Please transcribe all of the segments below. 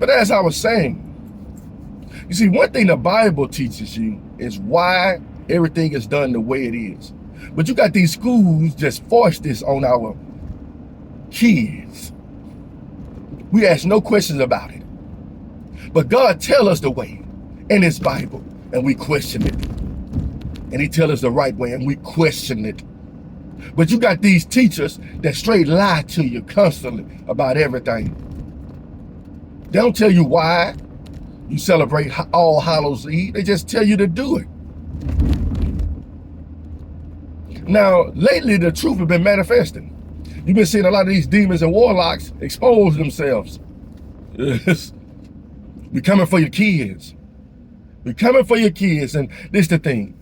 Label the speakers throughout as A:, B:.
A: But as I was saying, you see, one thing the Bible teaches you is why everything is done the way it is. But you got these schools just force this on our kids. We ask no questions about it. But God tell us the way in his Bible, and we question it. And he tell us the right way, and we question it. But you got these teachers that straight lie to you constantly about everything. They don't tell you why you celebrate All Hallows Eve. They just tell you to do it. Now, lately, the truth has been manifesting. You've been seeing a lot of these demons and warlocks expose themselves. Yes. We're coming for your kids. We're coming for your kids. And this is the thing.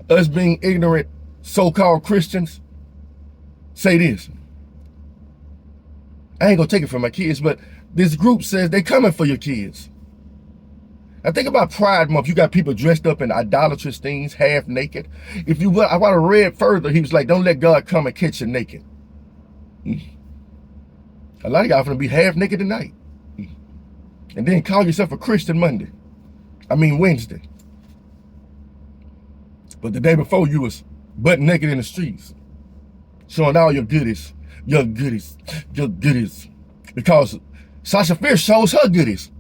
A: Us being ignorant so-called Christians say this. I ain't gonna take it from my kids, but this group says they coming for your kids. I think about Pride Month. You got people dressed up in idolatrous things, half naked. If you will, I want to read further. He was like, don't let God come and catch you naked. A lot of y'all gonna be half naked tonight. And then call yourself a Christian Wednesday. But the day before you was butt naked in the streets, showing all your goodies, because Sasha Fierce shows her goodies.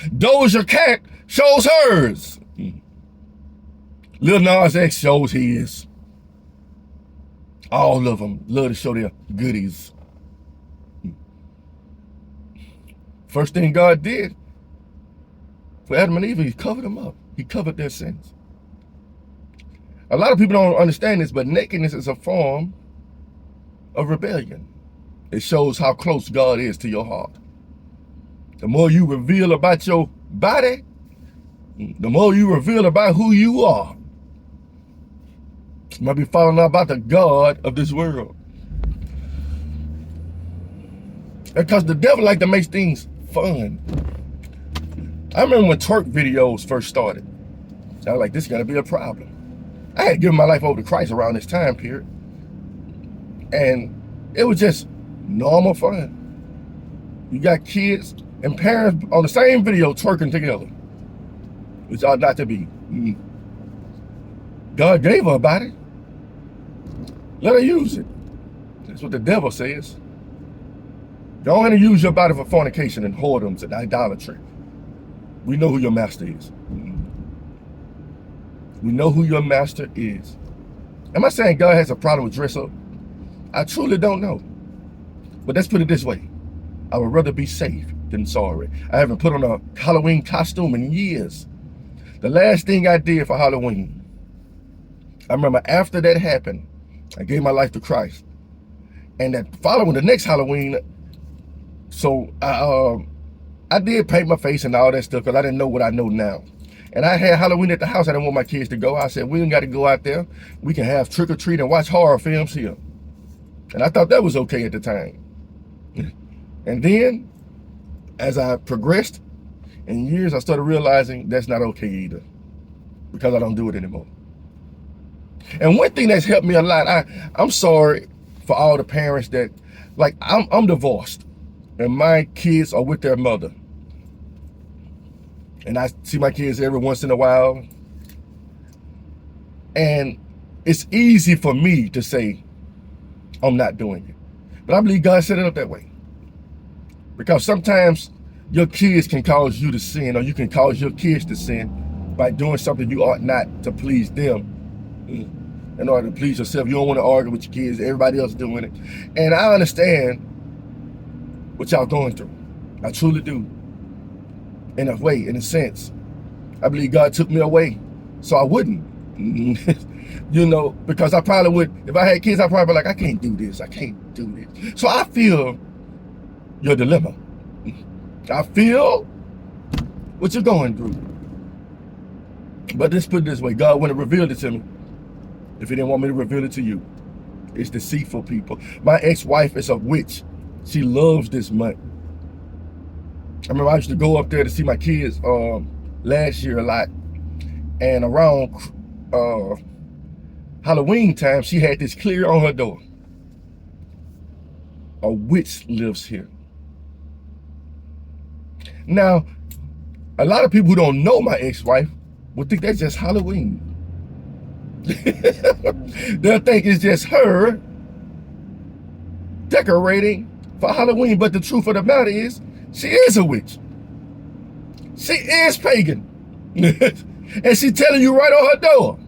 A: Doja Cat shows hers. Lil Nas X shows his. All of them love to show their goodies. First thing God did for Adam and Eve, he covered them up. He covered their sins. A lot of people don't understand this, but nakedness is a form of rebellion. It shows how close God is to your heart. The more you reveal about your body, the more you reveal about who you are. You might be following out about the God of this world. Because the devil like to make things fun. I remember when twerk videos first started. I was like, this is gonna be a problem. I had given my life over to Christ around this time period. And it was just normal fun. You got kids and parents on the same video twerking together, which ought not to be. God gave her a body. Let her use it. That's what the devil says. Go ahead and use your body for fornication and whoredoms and idolatry. We know who your master is. We know who your master is. Am I saying God has a problem with dress up? I truly don't know. But let's put it this way. I would rather be safe than sorry. I haven't put on a Halloween costume in years. The last thing I did for Halloween, I remember after that happened, I gave my life to Christ. And that following the next Halloween, so I did paint my face and all that stuff because I didn't know what I know now. And I had Halloween at the house. I didn't want my kids to go. I said, we ain't got to go out there. We can have trick or treat and watch horror films here. And I thought that was okay at the time. And then, as I progressed in years, I started realizing that's not okay either, because I don't do it anymore. And one thing that's helped me a lot, I'm sorry for all the parents that, like, I'm divorced, and my kids are with their mother. And I see my kids every once in a while. And it's easy for me to say, I'm not doing it. But I believe God set it up that way. Because sometimes your kids can cause you to sin, or you can cause your kids to sin by doing something you ought not to please them. In order to please yourself. You don't want to argue with your kids. Everybody else doing it. And I understand what y'all going through. I truly do. In a way, in a sense. I believe God took me away so I wouldn't. You know, because I probably would, if I had kids, I'd probably be like, I can't do this. I can't do this. So I feel your dilemma. I feel what you're going through. But let's put it this way. God wouldn't have revealed it to me if he didn't want me to reveal it to you. It's deceitful people. My ex-wife is a witch. She loves this month. I remember I used to go up there to see my kids last year a lot. And around Halloween time, she had this clear on her door. A witch lives here. Now, a lot of people who don't know my ex-wife would think that's just Halloween. They'll think it's just her decorating for Halloween, but the truth of the matter is, she is a witch. She is pagan. And she telling you right on her door,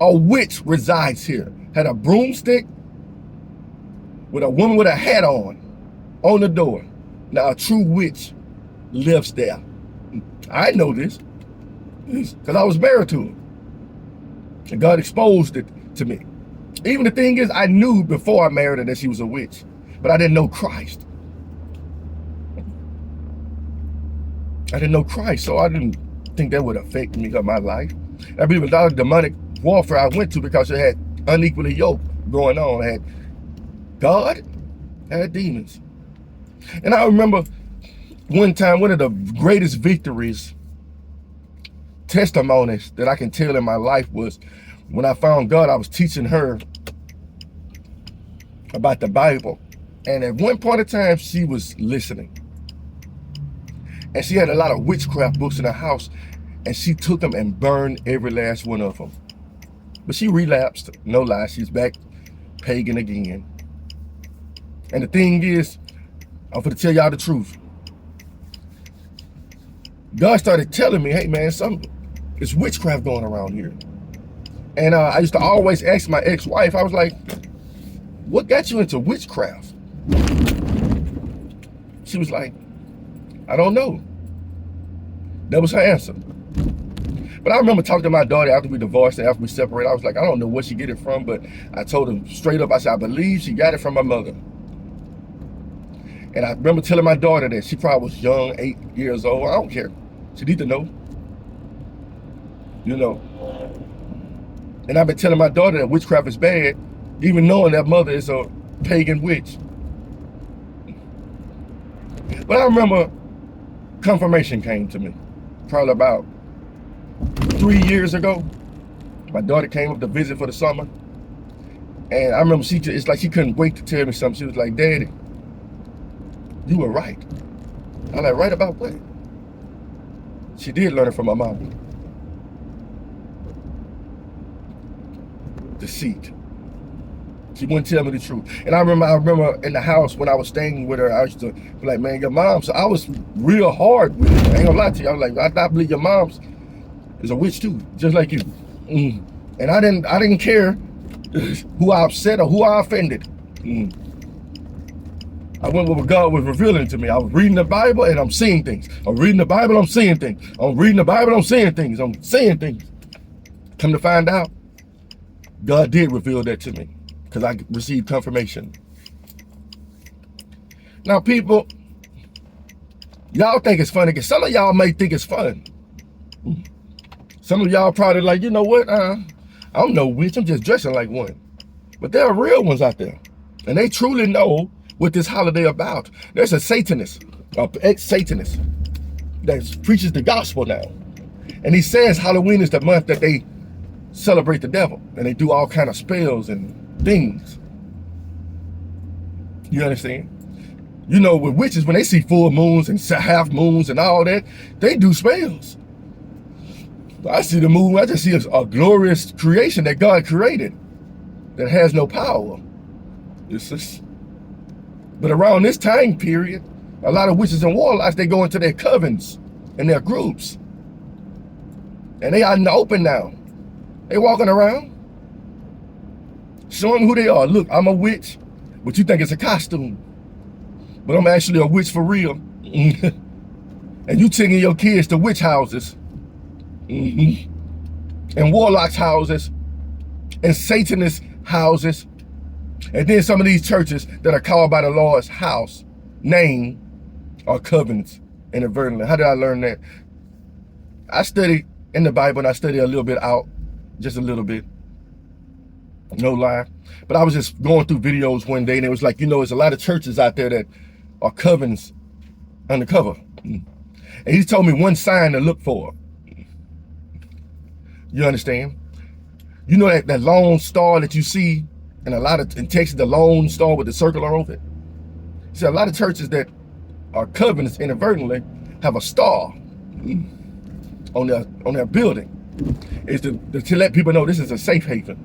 A: a witch resides here. Had a broomstick with a woman with a hat on the door. Now, a true witch lives there. I know this because I was married to her. And God exposed it to me. Even the thing is, I knew before I married her that she was a witch, but I didn't know Christ. I didn't know Christ, so I didn't think that would affect me or my life. I believe a lot of demonic warfare I went to because it had unequally yoke going on. I had God, I had demons. And I remember one time, one of the greatest victories, testimonies that I can tell in my life was when I found God. I was teaching her about the Bible. And at one point in time, she was listening. And she had a lot of witchcraft books in her house. And she took them and burned every last one of them. But she relapsed. No lie, she's back pagan again. And the thing is, I'm going to tell y'all the truth. God started telling me, hey man, it's witchcraft going around here. And I used to always ask my ex-wife, I was like, what got you into witchcraft? She was like, I don't know. That was her answer. But I remember talking to my daughter after we divorced and after we separated. I was like, I don't know where she get it from, but I told her straight up, I said, I believe she got it from her mother. And I remember telling my daughter that she probably was young, 8 years old. I don't care. She need to know. You know. And I've been telling my daughter that witchcraft is bad, even knowing that mother is a pagan witch. But I remember confirmation came to me, probably about 3 years ago. My daughter came up to visit for the summer. And I remember it's like she couldn't wait to tell me something. She was like, Daddy, you were right. I'm like, right about what? She did learn it from my mom. Deceit. She wouldn't tell me the truth. And I remember in the house when I was staying with her, I used to be like, man, your mom. So I was real hard with her. I ain't gonna lie to you. I was like, I believe your mom's is a witch too, just like you. And I didn't care who I upset or who I offended. I went with what God was revealing to me. I was reading the Bible and I'm seeing things. I'm reading the Bible, I'm seeing things. I'm reading the Bible, I'm seeing things. I'm seeing things. Come to find out, God did reveal that to me because I received confirmation. Now, people, y'all think it's funny because some of y'all may think it's fun. Some of y'all probably like, you know what? I'm no witch. I'm just dressing like one. But there are real ones out there. And they truly know what this holiday about. There's a Satanist, an ex-Satanist, that preaches the gospel now. And he says Halloween is the month that they celebrate the devil. And they do all kind of spells and things. You understand? You know, with witches, when they see full moons and half moons and all that, they do spells. I see the moon, I just see a glorious creation that God created that has no power. It's just, but around this time period, a lot of witches and warlocks, they go into their covens and their groups. And they out in the open now. They walking around, showing who they are. Look, I'm a witch, but you think it's a costume. But I'm actually a witch for real. And you taking your kids to witch houses. And warlocks houses. And Satanist houses. And then some of these churches that are called by the Lord's house name are covenants inadvertently. How did I learn that? I studied in the Bible and I studied a little bit out. Just a little bit. No lie. But I was just going through videos one day and it was like, you know, there's a lot of churches out there that are covens undercover. And he told me one sign to look for. You understand? You know that lone star that you see in Texas, the lone star with the circle over it? See, a lot of churches that are covenants inadvertently have a star on their building. Is to let people know this is a safe haven.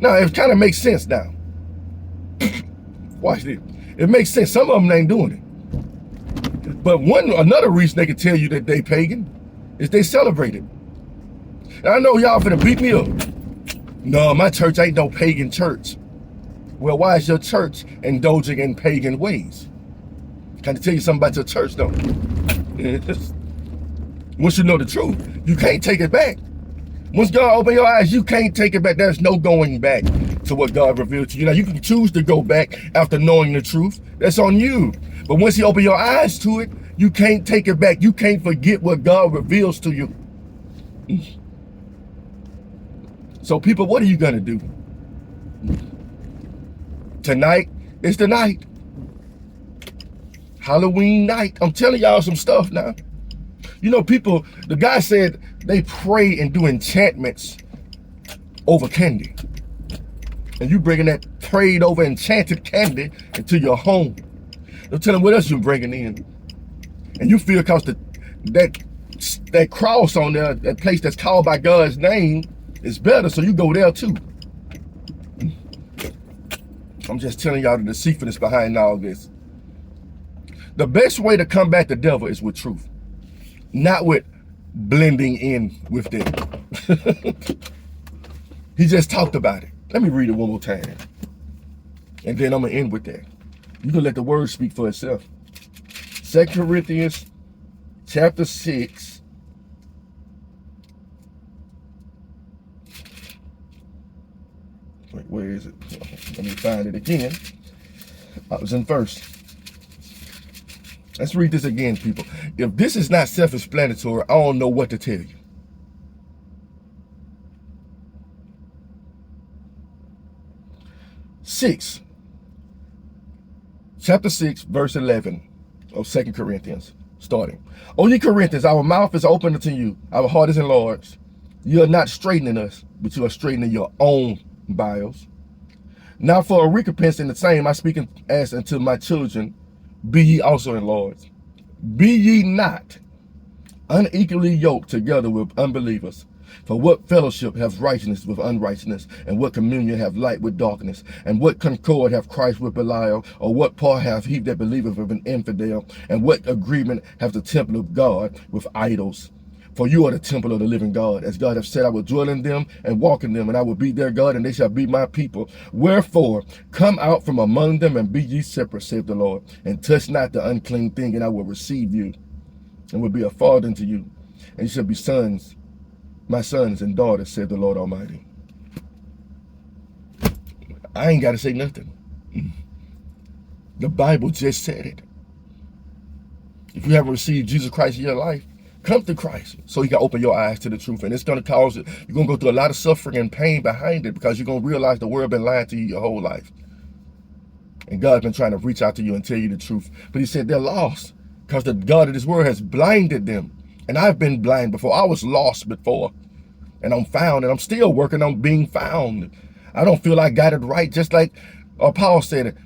A: Now, it kind of makes sense now. Watch this. It makes sense. Some of them ain't doing it. But another reason they can tell you that they pagan is they celebrate it. And I know y'all finna beat me up. No, my church ain't no pagan church. Well, why is your church indulging in pagan ways? Can I tell you something about your church, though? Once you know the truth, you can't take it back. Once God open your eyes, you can't take it back. There's no going back to what God revealed to you. Now, you can choose to go back after knowing the truth. That's on you. But once He open your eyes to it, you can't take it back. You can't forget what God reveals to you. So, people, what are you going to do? Tonight is the night. Halloween night. I'm telling y'all some stuff now. You know, people, the guy said they pray and do enchantments over candy. And you bringing that prayed over enchanted candy into your home. Don't tell them what else you're bringing in. And you feel because that cross on there, that place that's called by God's name, is better, so you go there too. I'm just telling y'all the deceitfulness behind all this. The best way to combat the devil is with truth, not with blending in with them. He just talked about it. Let me read it one more time, and then I'm gonna end with that. You can let the word speak for itself. 2 Corinthians chapter 6. Wait, where is it? Let me find it again. I was in verse. Let's read this again, people. If this is not self-explanatory, I don't know what to tell you. Chapter 6, verse 11 of 2 Corinthians, starting. O ye Corinthians, our mouth is open unto you, our heart is enlarged. You are not straightening us, but you are straightening your own bowels. Now for a recompense in the same, I speak as unto my children, be ye also enlarged. Be ye not unequally yoked together with unbelievers. For what fellowship hath righteousness with unrighteousness? And what communion hath light with darkness? And what concord hath Christ with Belial? Or what part hath he that believeth with an infidel? And what agreement hath the temple of God with idols? For you are the temple of the living God. As God hath said, I will dwell in them and walk in them, and I will be their God, and they shall be my people. Wherefore, come out from among them, and be ye separate, saith the Lord, and touch not the unclean thing, and I will receive you, and will be a father unto you, and you shall be sons, my sons and daughters, saith the Lord Almighty. I ain't got to say nothing. The Bible just said it. If you haven't received Jesus Christ in your life, come to Christ so He can open your eyes to the truth. And it's going to cause it. You're going to go through a lot of suffering and pain behind it, because you're going to realize the world been lying to you your whole life. And God's been trying to reach out to you and tell you the truth. But He said they're lost because the God of this world has blinded them. And I've been blind before. I was lost before. And I'm found, and I'm still working on being found. I don't feel I got it right. Just like Paul said it.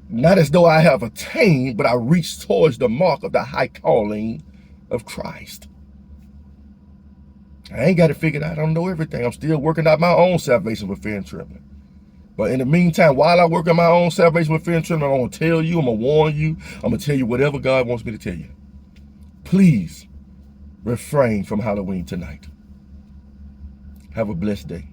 A: Not as though I have attained, but I reach towards the mark of the high calling of Christ. I ain't got it figured out. I don't know everything. I'm still working out my own salvation with fear and trembling. But in the meantime, while I work on my own salvation with fear and trembling, I'm going to tell you, I'm going to warn you, I'm going to tell you whatever God wants me to tell you. Please refrain from Halloween tonight. Have a blessed day.